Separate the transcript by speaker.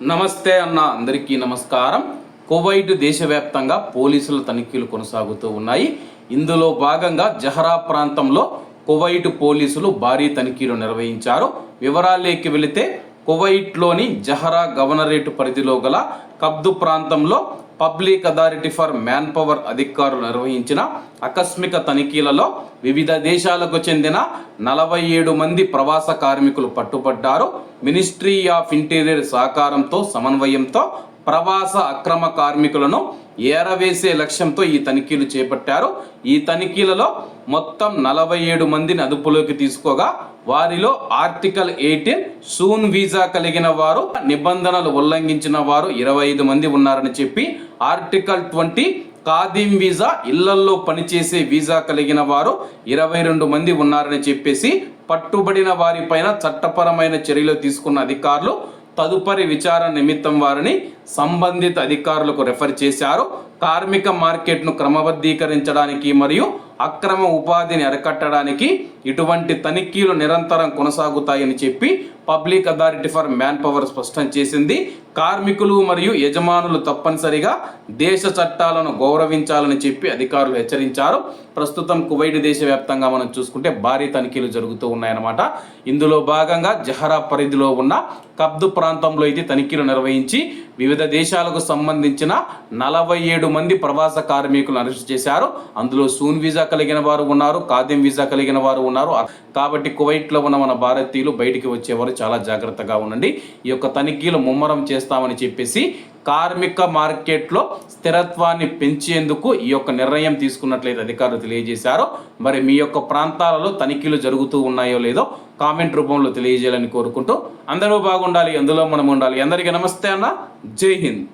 Speaker 1: నమస్తే అన్న అందరికీ నమస్కారం. కువైట్ దేశవ్యాప్తంగా పోలీసుల తనిఖీలు కొనసాగుతూ ఉన్నాయి. ఇందులో భాగంగా జహరా ప్రాంతంలో కువైట్ పోలీసులు భారీ తనిఖీలు నిర్వహించారు. వివరాల్లోకి వెళితే కువైట్లోని జహరా గవర్నరేట్ పరిధిలో గల కబ్దు ప్రాంతంలో public authority for man power అధికారులు నిర్వహించిన ఆకస్మిక తనిఖీలలో వివిధ దేశాలకు చెందిన 47 మంది ప్రవాస కార్మికులు పట్టుబడ్డారు. మినిస్ట్రీ ఆఫ్ ఇంటీరియర్ సహకారంతో సమన్వయంతో ప్రవాస అక్రమ కార్మికులను ఏరవేసే లక్ష్యంతో ఈ తనిఖీలు చేపట్టారు. ఈ తనిఖీలలో మొత్తం 47 మందిని అదుపులోకి తీసుకోగా వారిలో ఆర్టికల్ 18 సూన్ వీసా కలిగిన వారు, నిబంధనలు ఉల్లంఘించిన వారు 25 మంది ఉన్నారని చెప్పి, ఆర్టికల్ 20 ఖాదీం వీసా ఇళ్లల్లో పనిచేసే వీసా కలిగిన వారు 22 మంది ఉన్నారని చెప్పేసి పట్టుబడిన వారిపైన చట్టపరమైన చర్యలు తీసుకున్న అధికారులు తదుపరి విచారణ నిమిత్తం వారిని సంబంధిత అధికారులకు రెఫర్ చేశారు. కార్మిక మార్కెట్ను క్రమబద్ధీకరించడానికి మరియు అక్రమ ఉపాధిని అరికట్టడానికి ఇటువంటి తనిఖీలు నిరంతరం కొనసాగుతాయని చెప్పి public authority for man power స్పష్టం చేసింది. కార్మికులు మరియు యజమానులు తప్పనిసరిగా దేశ చట్టాలను గౌరవించాలని చెప్పి అధికారులు హెచ్చరించారు. ప్రస్తుతం కువైట్ దేశవ్యాప్తంగా మనం చూసుకుంటే భారీ తనిఖీలు జరుగుతూ ఉన్నాయన్నమాట. ఇందులో భాగంగా జహరా పరిధిలో ఉన్న కబ్దు ప్రాంతంలో అయితే తనిఖీలు నిర్వహించి వివిధ దేశాలకు సంబంధించిన 47 మంది ప్రవాస కార్మికులను అరెస్ట్ చేశారు. అందులో సూన్ వీసా కలిగిన వారు ఉన్నారు, ఖాదీం వీసా కలిగిన వారు ఉన్నారు. కాబట్టి కువైట్లో ఉన్న మన భారతీయులు బయటికి వచ్చేవారు చాలా జాగ్రత్తగా ఉండండి. ఈ యొక్క తనిఖీలు ముమ్మరం చేస్తామని చెప్పేసి కార్మిక మార్కెట్లో స్థిరత్వాన్ని పెంచేందుకు ఈ యొక్క నిర్ణయం తీసుకున్నట్లయితే అధికారులు తెలియజేశారు. మరి మీ యొక్క ప్రాంతాలలో తనిఖీలు జరుగుతూ ఉన్నాయో లేదో కామెంట్ రూపంలో తెలియజేయాలని కోరుకుంటూ అందరూ బాగుండాలి, అందులో మనం ఉండాలి. అందరికీ నమస్తే అన్న, జై హింద్.